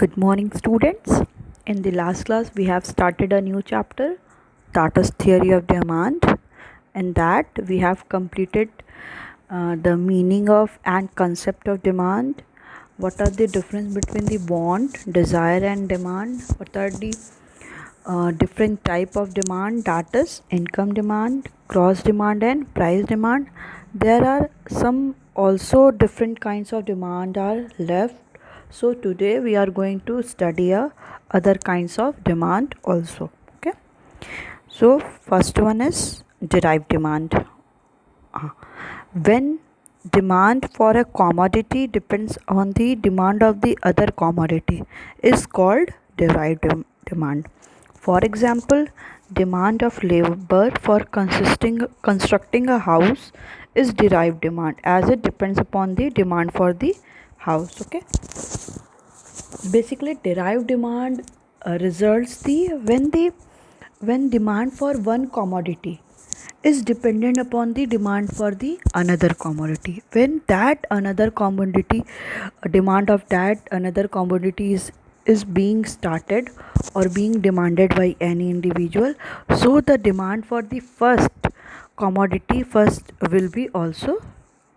Good morning, students. In the last class, we have started a new chapter, Tata's Theory of Demand. In that, we have completed the meaning of and concept of demand. What are the difference between the want, desire, and demand? What are the different type of demand? That is income demand, cross demand, and price demand. There are some also different kinds of demand are left. So today we are going to study other kinds of demand also. Okay, so first one is derived demand. When demand for a commodity depends on the demand of the other commodity is called demand. For example, demand of labor for constructing a house is derived demand as it depends upon the demand for the house. Okay, basically derived demand results when demand for one commodity is dependent upon the demand for the another commodity. When that another commodity demand of that another commodity is being started or being demanded by any individual, so the demand for the first commodity first will be also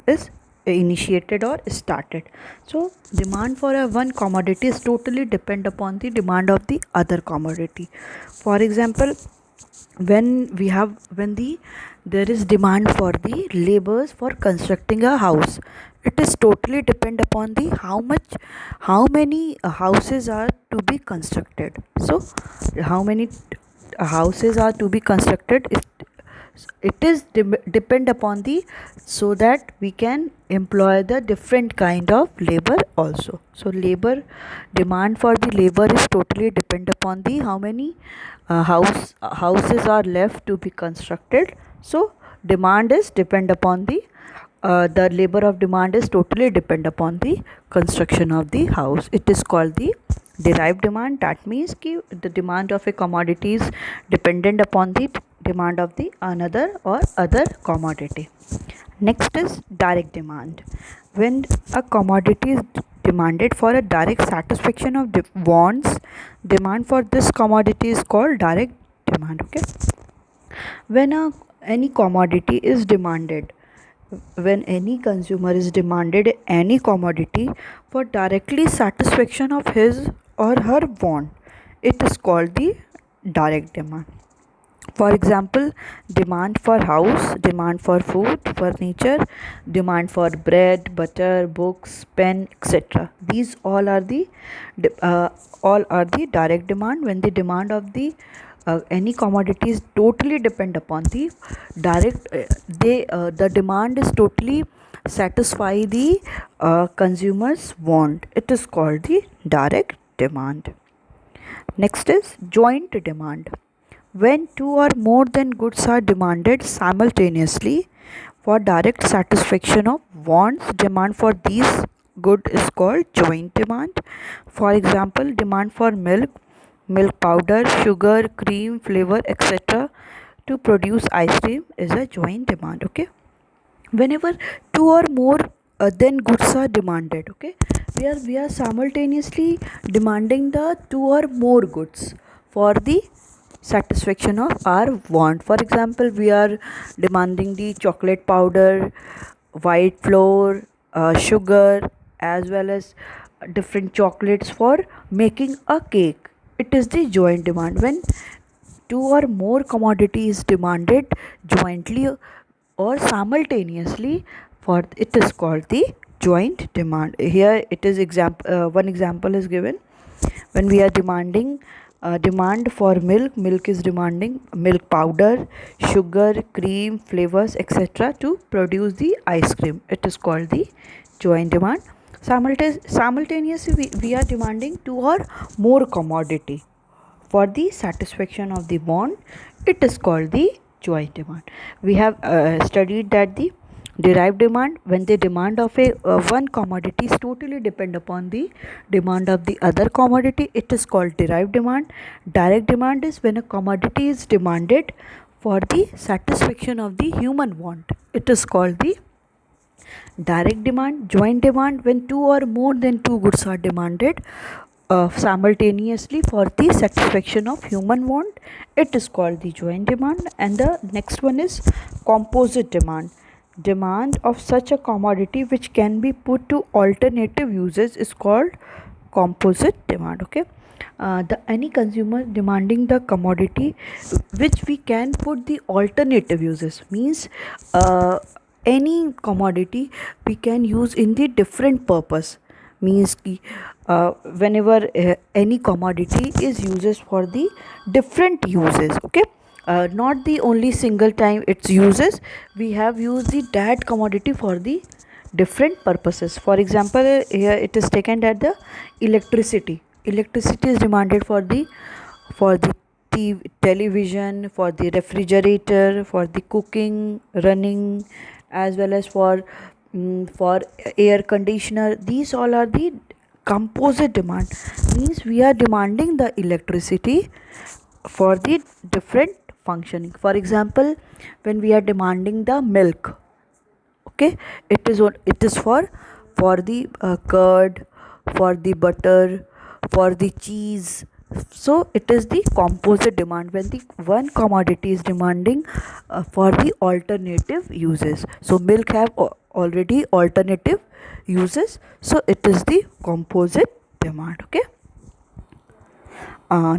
is initiated or started. So demand for a one commodity is totally depend upon the demand of the other commodity. For example, when the there is demand for the labors for constructing a house, it is totally depend upon the how many houses are to be constructed. So how many houses are to be constructed, it is depend upon the, so that we can employ the different kind of labor also. So labor demand for the labor is totally depend upon the how many houses are left to be constructed. So demand is depend upon the labor of demand is totally depend upon the construction of the house. It is called the derived demand. That means ki the demand of a commodity is dependent upon the demand of the another or other commodity. Next is direct demand. When a commodity is demanded for a direct satisfaction of wants, demand for this commodity is called direct demand. Okay, when any commodity is demanded, when any consumer is demanded any commodity for directly satisfaction of his or her want, it is called the direct demand. For example, demand for house, demand for food, furniture, demand for bread, butter, books, pen, etc. These uh, all are the direct demand. When the demand of the any commodities totally depend upon the direct, the demand is totally satisfy the consumer's want. It is called the direct demand. Next is joint demand. When two or more than goods are demanded simultaneously for direct satisfaction of wants, demand for these good is called joint demand. For example, demand for milk, milk powder, sugar, cream, flavor, etc. to produce ice cream is a joint demand. Okay, whenever two or more then goods are demanded, okay, we are simultaneously demanding the two or more goods for the satisfaction of our want. For example, we are demanding the chocolate powder, white flour, sugar, as well as different chocolates for making a cake. It is the joint demand. When two or more commodities demanded jointly or simultaneously, for it is called the joint demand. Here it is one example is given. When we are demanding demand for milk, milk is demanding milk powder, sugar, cream, flavors, etc. to produce the ice cream. It is called the joint demand. Simultaneously we are demanding two or more commodity for the satisfaction of the want. It is called the joint demand. We have studied that the derived demand, when the demand of a one commodity is totally depend upon the demand of the other commodity, it is called derived demand. Direct demand is when a commodity is demanded for the satisfaction of the human want. It is called the direct demand. Joint demand, when two or more than two goods are demanded simultaneously for the satisfaction of human want. It is called the joint demand. And the next one is composite demand. Demand of such a commodity which can be put to alternative uses is called composite demand. Okay. The any consumer demanding the commodity which we can put the alternative uses means any commodity we can use in the different purpose, means ki, whenever any commodity is uses for the different uses. Okay. Not the only single time its uses, we have used the that commodity for the different purposes. For example, here it is taken that the electricity is demanded for the television, for the refrigerator, for the cooking running, as well as for air conditioner. These all are the composite demand, means we are demanding the electricity for the different functioning. For example, when we are demanding the milk, okay, it is for the curd, for the butter, for the cheese. So it is the composite demand when the one commodity is demanding for the alternative uses. So milk have already alternative uses, so it is the composite demand. Okay.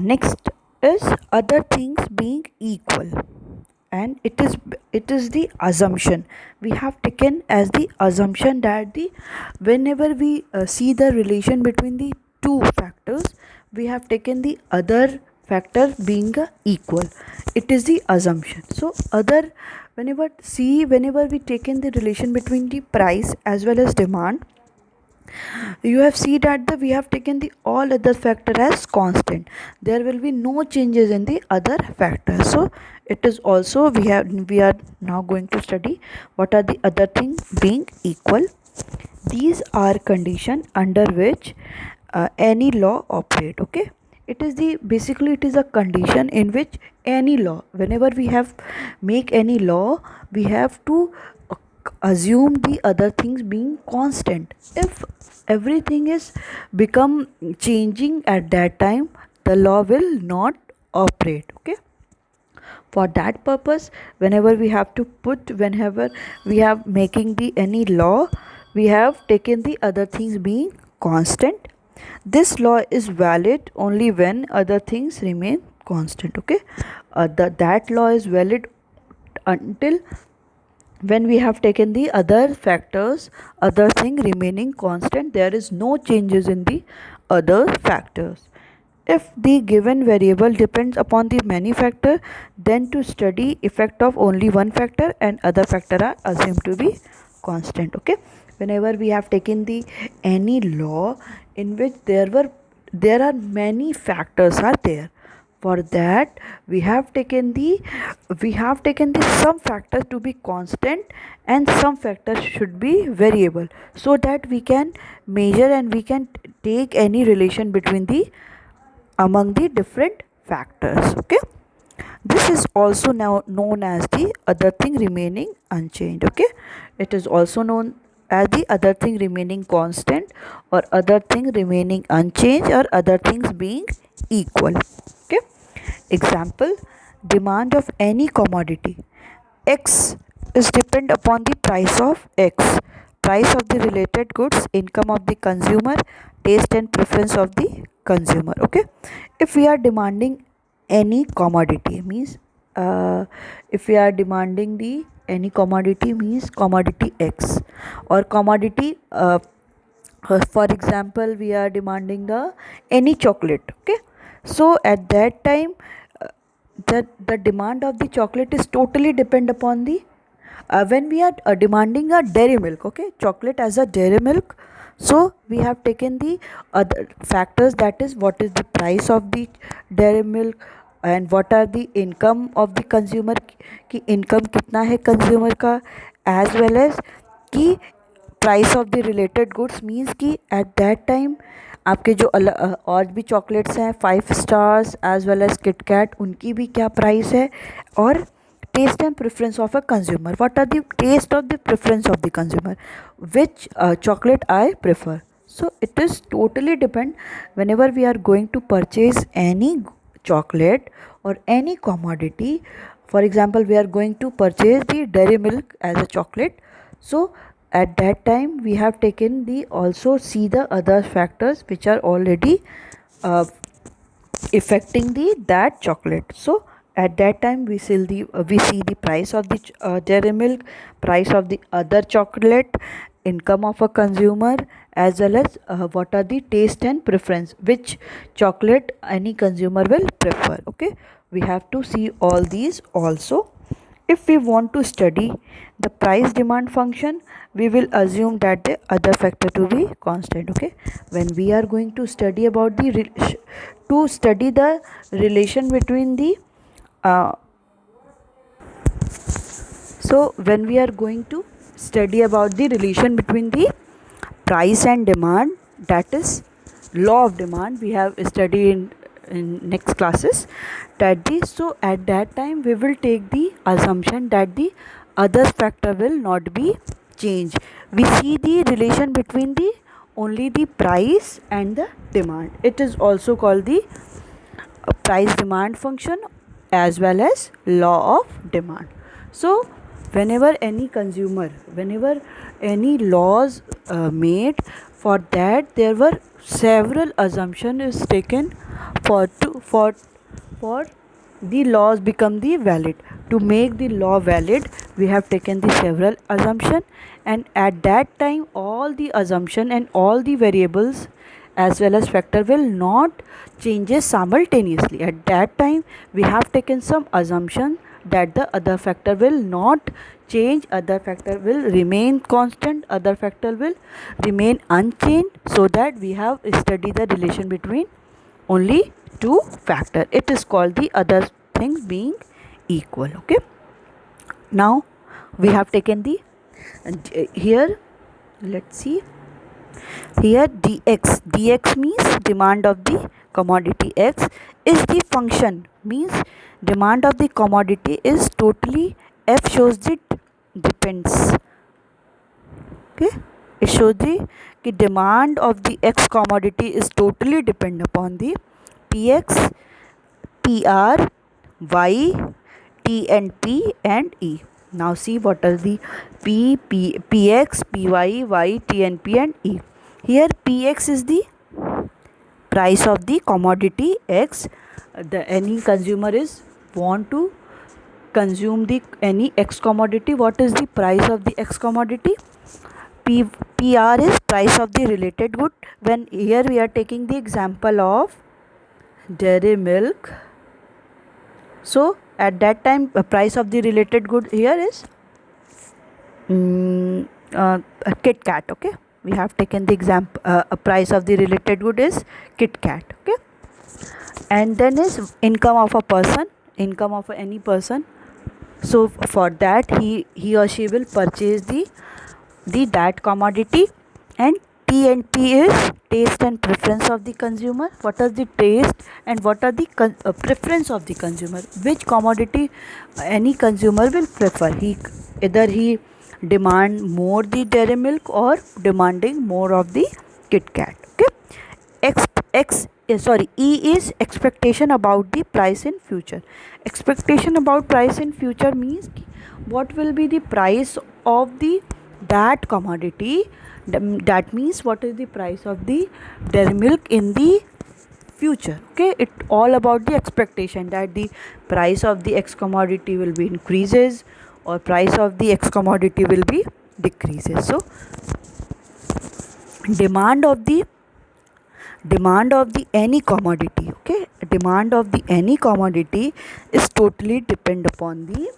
Next is other things being equal, and it is the assumption we have taken as the assumption that the whenever we see the relation between the two factors, we have taken the other factor being equal. It is the assumption. So other, whenever we taken the relation between the price as well as demand, you have seen that we have taken the all other factor as constant. There will be no changes in the other factors. So it is also we are now going to study what are the other things being equal. These are condition under which any law operate. Okay. It is the basically it is a condition in which any law, whenever we have make any law, we have to assume the other things being constant. If everything is become changing at that time, the law will not operate. Okay. For that purpose, whenever we have making the any law, we have taken the other things being constant. This law is valid only when other things remain constant. Okay. That law is valid until when we have taken the other factors, other thing remaining constant, there is no changes in the other factors. If the given variable depends upon the many factor, then to study effect of only one factor and other factor are assumed to be constant. Okay. Whenever we have taken the any law in which there are many factors are there, for that we have taken the some factors to be constant and some factors should be variable, so that we can measure and we can take any relation between the among the different factors. Okay. This is also now known as the other thing remaining unchanged. Okay. It is also known as the other thing remaining constant, or other thing remaining unchanged, or other things being equal. Okay. Example, demand of any commodity X is depend upon the price of X, price of the related goods, income of the consumer, taste and preference of the consumer. Okay. If we are demanding any commodity means if we are demanding the any commodity means commodity X or commodity for example we are demanding the any chocolate. Okay. So at that time the demand of the chocolate is totally depend upon the when we are demanding a dairy milk. Okay, chocolate as a dairy milk, so we have taken the other factors, that is what is the price of the dairy milk and what are the income of the consumer कि income कितना है consumer का, as well as कि price of the related goods means कि at that time आपके जो और भी चॉकलेट्स हैं 5 stars as well as KitKat, उनकी भी क्या प्राइस है, और taste and preference of a consumer, what are the taste of the preference of the consumer, which chocolate I prefer. So it is totally depend. Whenever we are going to purchase any chocolate or any commodity, for example we are going to purchase the dairy milk as a chocolate, so at that time we have taken the also see the other factors which are already uh, affecting the that chocolate. So at that time we see the price of the dairy milk, price of the other chocolate, income of a consumer, as well as what are the taste and preference, which chocolate any consumer will prefer. Okay, we have to see all these also. If we want to study the price demand function, we will assume that the other factor to be constant. Okay, when we are going to study about the to study the relation between the uh, so when we are going to study about the relation between the price and demand, that is law of demand, we have studied in next classes, that the so at that time we will take the assumption that the other factor will not be changed. We see the relation between the only the price and the demand. It is also called the price demand function as well as law of demand. So whenever any consumer, whenever any laws made, for that there were several assumption is taken for the laws become the valid. To make the law valid, we have taken the several assumption, and at that time all the assumption and all the variables as well as factor will not changes simultaneously. At that time we have taken some assumption that the other factor will not change, other factor will remain constant, other factor will remain unchanged, so that we have studied the relation between only two factor. It is called the other things being equal. Okay, now we have taken the here, let's see. Here dx means demand of the commodity x is the function, means demand of the commodity is totally, f shows the depends. Okay, it shows the demand of the x commodity is totally depend upon the px, pr, y, t and p and e. Now see what are the px, py, y, t and p and e. Here px is the price of the commodity x. The any consumer is want to consume the any x commodity. What is the price of the x commodity? PR is price of the related good. When here we are taking the example of dairy milk, so at that time price of the related good here is a Kit Kat. Okay, we have taken the example, a price of the related good is Kit Kat. Okay, and then is income of a person, income of any person. So for that he or she will purchase the that commodity. And T and P is taste and preference of the consumer. What are the taste and what are the preference of the consumer? Which commodity any consumer will prefer? Either he demand more the dairy milk or demanding more of the Kit Kat. Okay, E is expectation about the price in future. Expectation about price in future means what will be the price of the that commodity. That means what is the price of the dairy milk in the future. Okay, it all about the expectation that the price of the x commodity will be increases or price of the x commodity will be decreases. So demand of the any commodity, okay, demand of the any commodity is totally depend upon the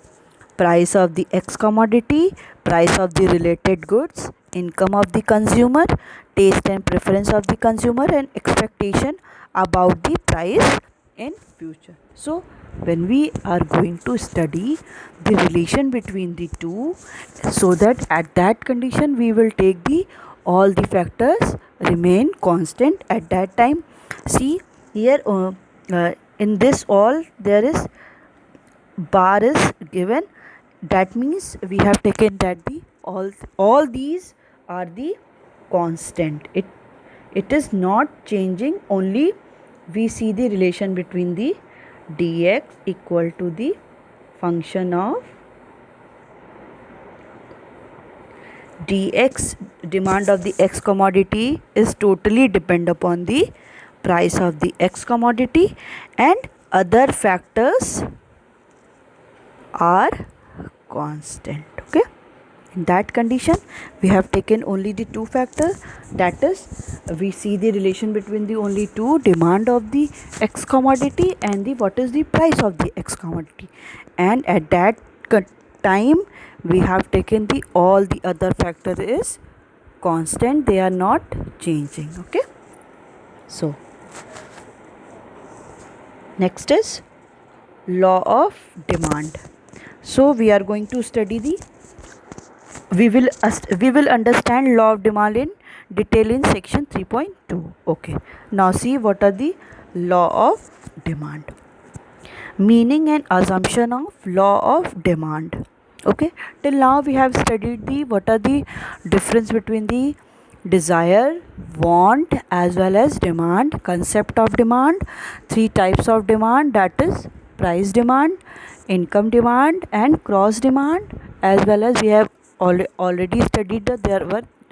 price of the x commodity, price of the related goods, income of the consumer, taste and preference of the consumer, and expectation about the price in future. So when we are going to study the relation between the two, so that at that condition we will take the all the factors remain constant at that time. See here, in this all there is bar is given. That means we have taken that the all these are the constant. it is not changing, only we see the relation between the dx equal to the function of dx, demand of the x commodity is totally depend upon the price of the x commodity, and other factors are constant. Okay, in that condition we have taken only the two factors, that is we see the relation between the only two, demand of the x commodity and the what is the price of the x commodity, and at that time we have taken the all the other factor is constant, they are not changing. Okay, so next is law of demand. So we are going to study the we will understand law of demand in detail in section 3.2. Okay, now see what are the law of demand, meaning and assumption of law of demand. Okay, till now we have studied the what are the difference between the desire, want as well as demand, concept of demand, three types of demand, that is price demand, income demand and cross demand, as well as we have already studied that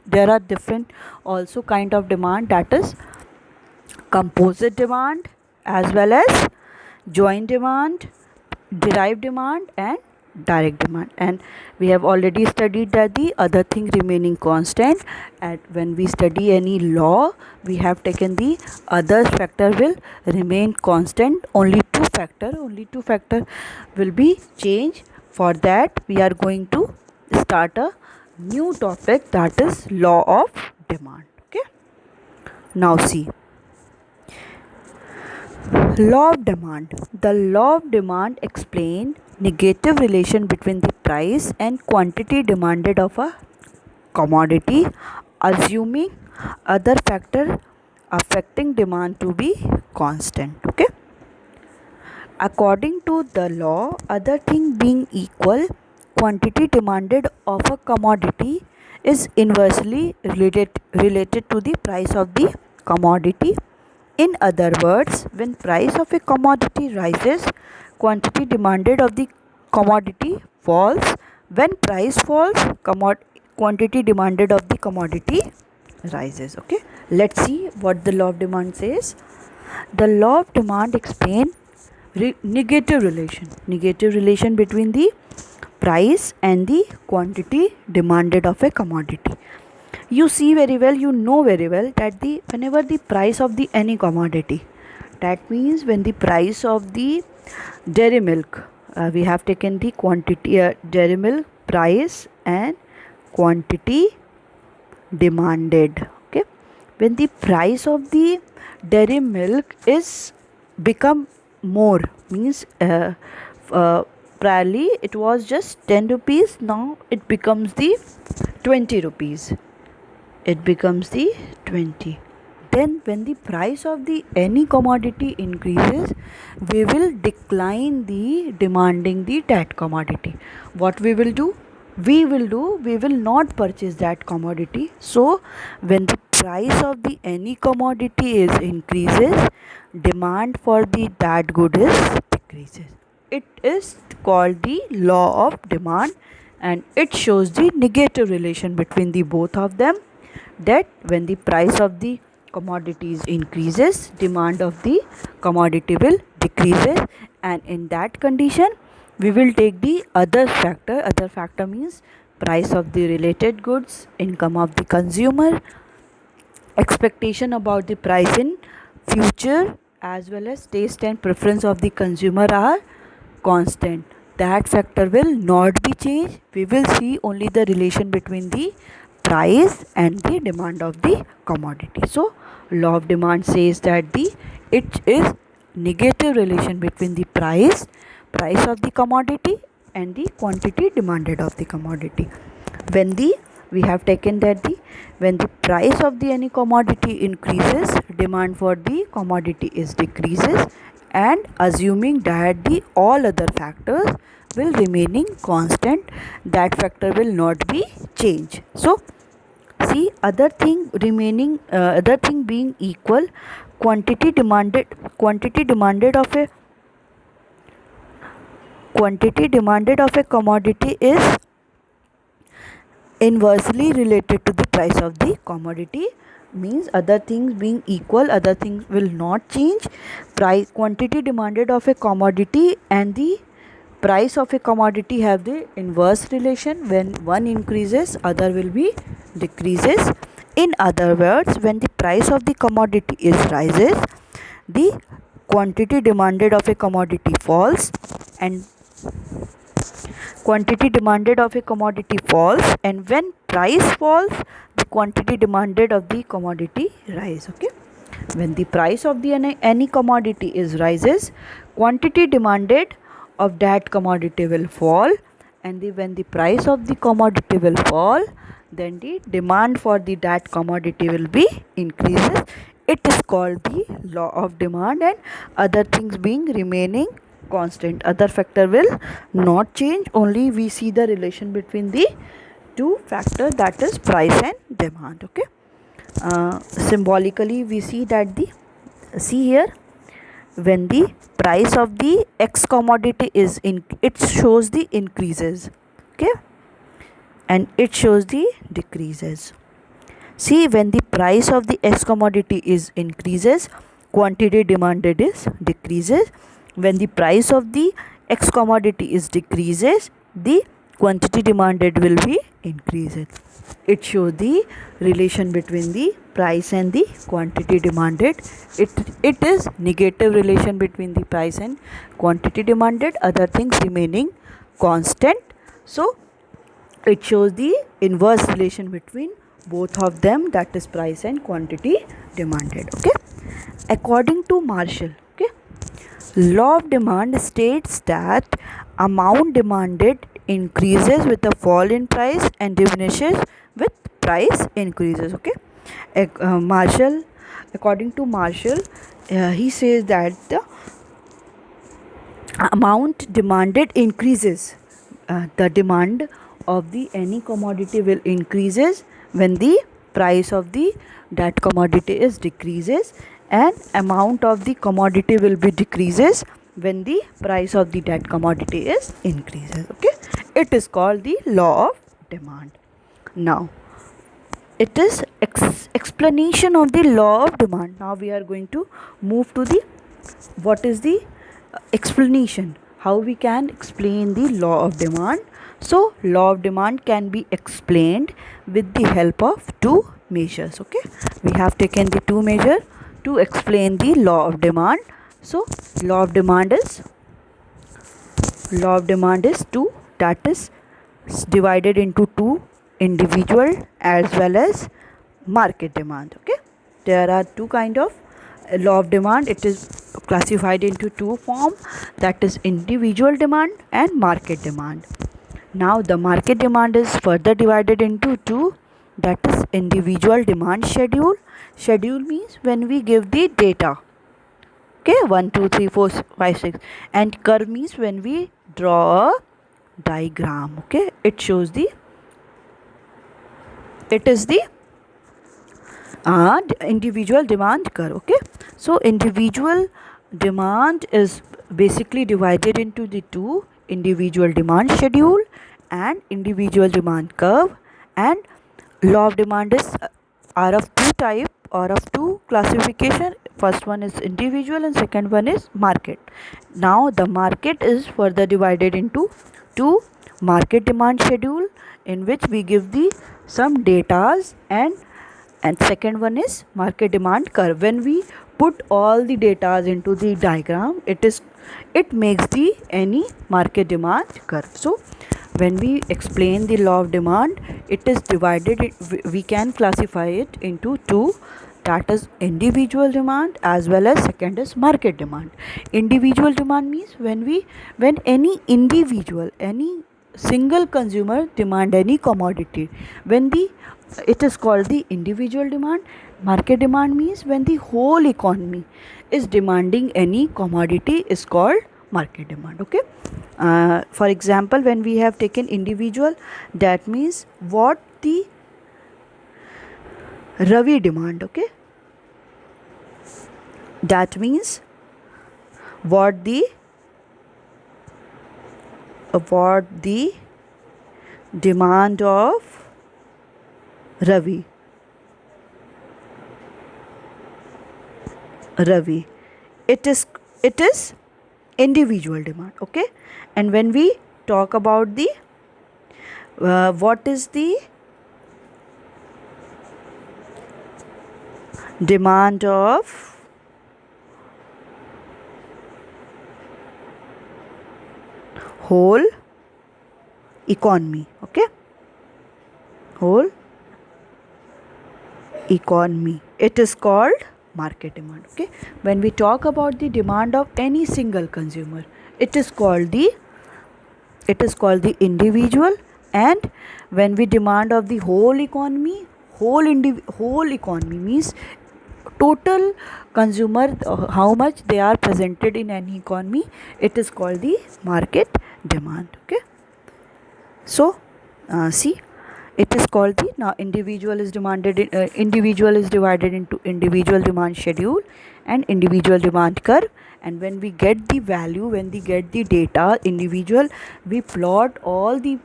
there are different also kind of demand, that is composite demand as well as joint demand, derived demand and direct demand, and we have already studied that the other thing remaining constant, and when we study any law we have taken the other factor will remain constant, only two factor will be changed. For that we are going to start a new topic, that is law of demand. Okay, now see law of demand. The law of demand explains negative relation between the price and quantity demanded of a commodity, assuming other factor affecting demand to be constant. Okay, according to the law, other thing being equal, quantity demanded of a commodity is inversely related to the price of the commodity. In other words, when price of a commodity rises, quantity demanded of the commodity falls. When price falls, quantity demanded of the commodity rises. Okay, let's see what the law of demand says. The law of demand explains negative relation between the price and the quantity demanded of a commodity. You see very well, you know very well that the whenever the price of the any commodity, that means when the price of the dairy milk, we have taken the quantity dairy milk price and quantity demanded. Okay, when the price of the dairy milk is become more, means priorly it was just 10 rupees, now it becomes the 20 rupees, it becomes the 20. Then when the price of the any commodity increases, we will decline the demanding the that commodity. What we will do, we will not purchase that commodity. So when the price of the any commodity is increases, demand for the that good is decreases. It is called the law of demand, and it shows the negative relation between the both of them, that when the price of the commodities increases, demand of the commodity will decreases, and in that condition we will take the other factor means price of the related goods, income of the consumer, expectation about the price in future, as well as taste and preference of the consumer are constant. That factor will not be changed. We will see only the relation between the price and the demand of the commodity. So law of demand says that the it is negative relation between the price of the commodity and the quantity demanded of the commodity. When the we have taken that the when the price of the any commodity increases, demand for the commodity is decreases, and assuming that the all other factors will remaining constant, that factor will not be changed. So see, other thing being equal, quantity demanded of a commodity is inversely related to the price of the commodity. Means other things being equal, other things will not change. Quantity demanded of a commodity and the price of a commodity have the inverse relation. When one increases, other will be decreases. In other words, when the price of the commodity is rises, the quantity demanded of a commodity falls, and quantity demanded of a commodity falls, and when price falls, the quantity demanded of the commodity rise. Okay, when the price of the any commodity is rises, quantity demanded of that commodity will fall, and when the price of the commodity will fall, then the demand for the that commodity will be increases. It is called the law of demand, and other things being remaining constant, other factor will not change, only we see the relation between the two factors, that is price and demand. Okay, symbolically we see that see here, when the price of the x commodity is it shows the increases. Okay, and it shows the decreases. See, when the price of the x commodity is increases, quantity demanded is decreases. When the price of the x commodity is decreases, the quantity demanded will be increases. It shows the relation between the price and the quantity demanded. It is negative relation between the price and quantity demanded, other things remaining constant. So it shows the inverse relation between both of them, that is price and quantity demanded. Okay, according to Marshall, okay, law of demand states that amount demanded increases with a fall in price and diminishes with price increases. Okay, Marshall, according to Marshall, he says that the amount demanded increases, the demand of the any commodity will increases when the price of the that commodity is decreases, and amount of the commodity will be decreases when the price of the that commodity is increases. Okay, it is called the law of demand. Now it is explanation of the law of demand. Now we are going to move to the what is the explanation, how we can explain the law of demand. So law of demand can be explained with the help of two measures. Okay, we have taken the two measures to explain the law of demand. So law of demand is two, that is divided into two, individual as well as market demand. Okay, there are two kind of law of demand. It is classified into two form, that is individual demand and market demand. Now the market demand is further divided into two, that is individual demand schedule. Schedule means when we give the data, okay, 1 2 3 4 5 6, and curve means when we draw a diagram. Okay, it shows the, it is the individual demand curve. Okay, so individual demand is basically divided into the two, individual demand schedule and individual demand curve. And law of demand is are of two type or of two classification. First one is individual and second one is market. Now the market is further divided into two, market demand schedule in which we give the some datas, and second one is market demand curve. When we put all the datas into the diagram, it makes the any market demand curve. So when we explain the law of demand, it is divided, we can classify it into two, that is individual demand as well as second is market demand. Individual demand means when any individual, any single consumer demand any commodity, when the it is called the individual demand. Market demand means when the whole economy is demanding any commodity is called market demand. Okay, for example, when we have taken individual, that means what the Ravi demand. Okay, that means what the demand of Ravi. Ravi. It is individual demand. Okay, and when we talk about the what is the demand of whole economy. Okay, whole economy, it is called market demand. Okay, when we talk about the demand of any single consumer, it is called the individual. And when we demand of the whole economy, whole economy means total consumer, how much they are presented in any economy, it is called the market demand. Okay, so see, it is called the, now individual is divided into individual demand schedule and individual demand curve. And when we get the value, when we get the data individual, we plot all the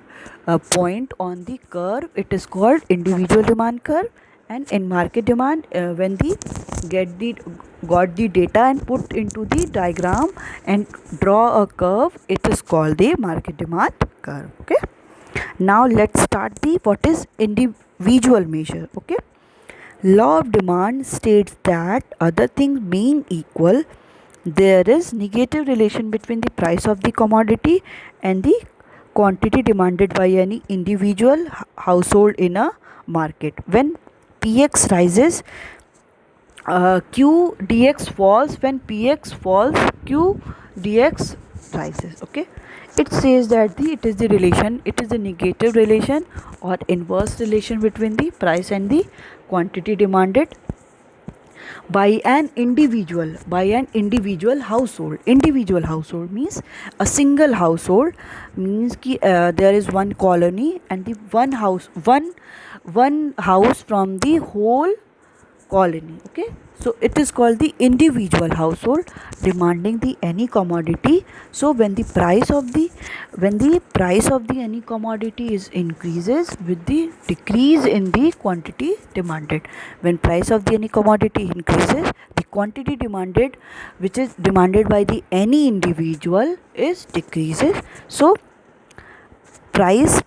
point on the curve, it is called individual demand curve. And in market demand, when the got the data and put into the diagram and draw a curve, it is called the market demand curve. Okay, now let's start the what is individual measure. Okay, law of demand states that other things being equal, there is negative relation between the price of the commodity and the quantity demanded by any individual household in a market. When px rises, q dx falls. When px falls, q dx rises. Okay, it says that it is the relation, it is the negative relation or inverse relation between the price and the quantity demanded by an individual household. Individual household means a single household, means ki there is one colony and the one house from the whole colony. Okay, so it is called the individual household demanding the any commodity. So when the price of the any commodity is increases with the decrease in the quantity demanded. When price of the any commodity increases, the quantity demanded, which is demanded by the any individual, is decreases. So price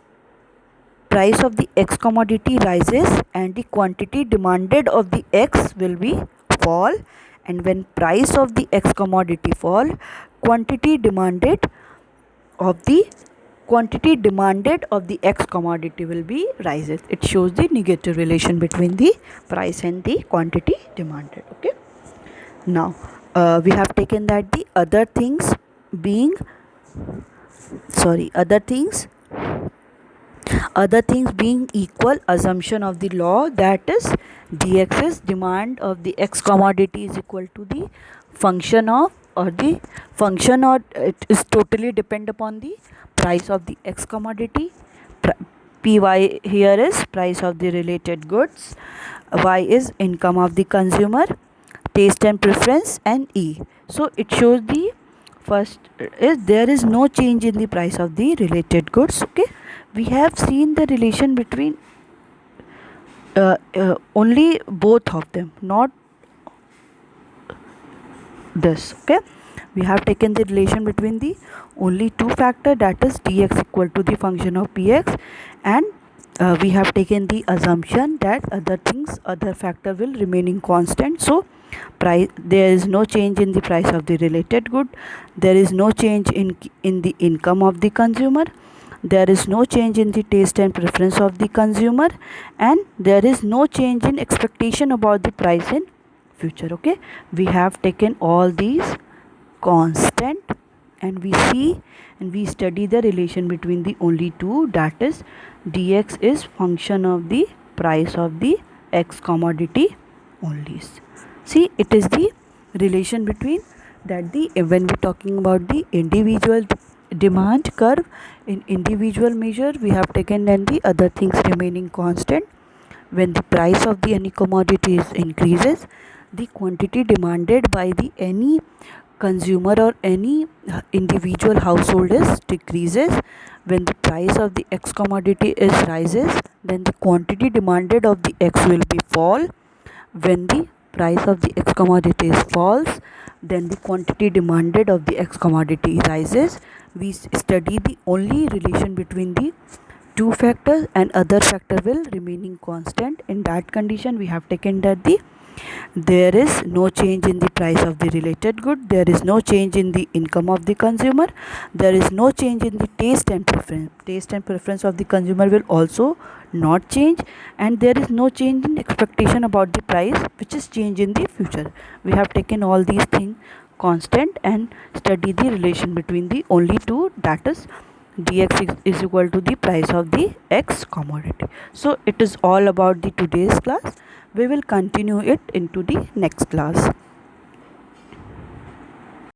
of the x commodity rises and the quantity demanded of the x will be fall. And when price of the x commodity fall, quantity demanded of the x commodity will be rises. It shows the negative relation between the price and the quantity demanded. Okay, now we have taken that the other things being equal, assumption of the law, that is dx is demand of the x commodity is equal to the function of, or it is totally depend upon the price of the x commodity. Py here is price of the related goods, y is income of the consumer, taste and preference, and e. So it shows the first is there is no change in the price of the related goods. Okay, we have seen the relation between only both of them, not this. Okay, we have taken the relation between the only two factor, that is dx equal to the function of px. And we have taken the assumption that other factor will remaining constant. So there is no change in the price of the related good, there is no change in the income of the consumer, there is no change in the taste and preference of the consumer, and there is no change in expectation about the price in future. Okay, we have taken all these constant, and we see and we study the relation between the only two, that is dx is function of the price of the x commodity only. See, it is the relation between that the when we talking about the individual demand curve, in individual measure we have taken, then the other things remaining constant, when the price of the any commodity is increases, the quantity demanded by the any consumer or any individual household is decreases. When the price of the x commodity is rises, then the quantity demanded of the x will be fall. When the price of the x commodity is falls, then the quantity demanded of the x commodity rises. We study the only relation between the two factors and other factor will remaining constant. In that condition, we have taken that there is no change in the price of the related good, there is no change in the income of the consumer, there is no change in the taste and preference of the consumer will also not change, and there is no change in expectation about the price which is change in the future. We have taken all these things constant and study the relation between the only two, that is dx is equal to the price of the x commodity. So it is all about the today's class. We will continue it into the next class.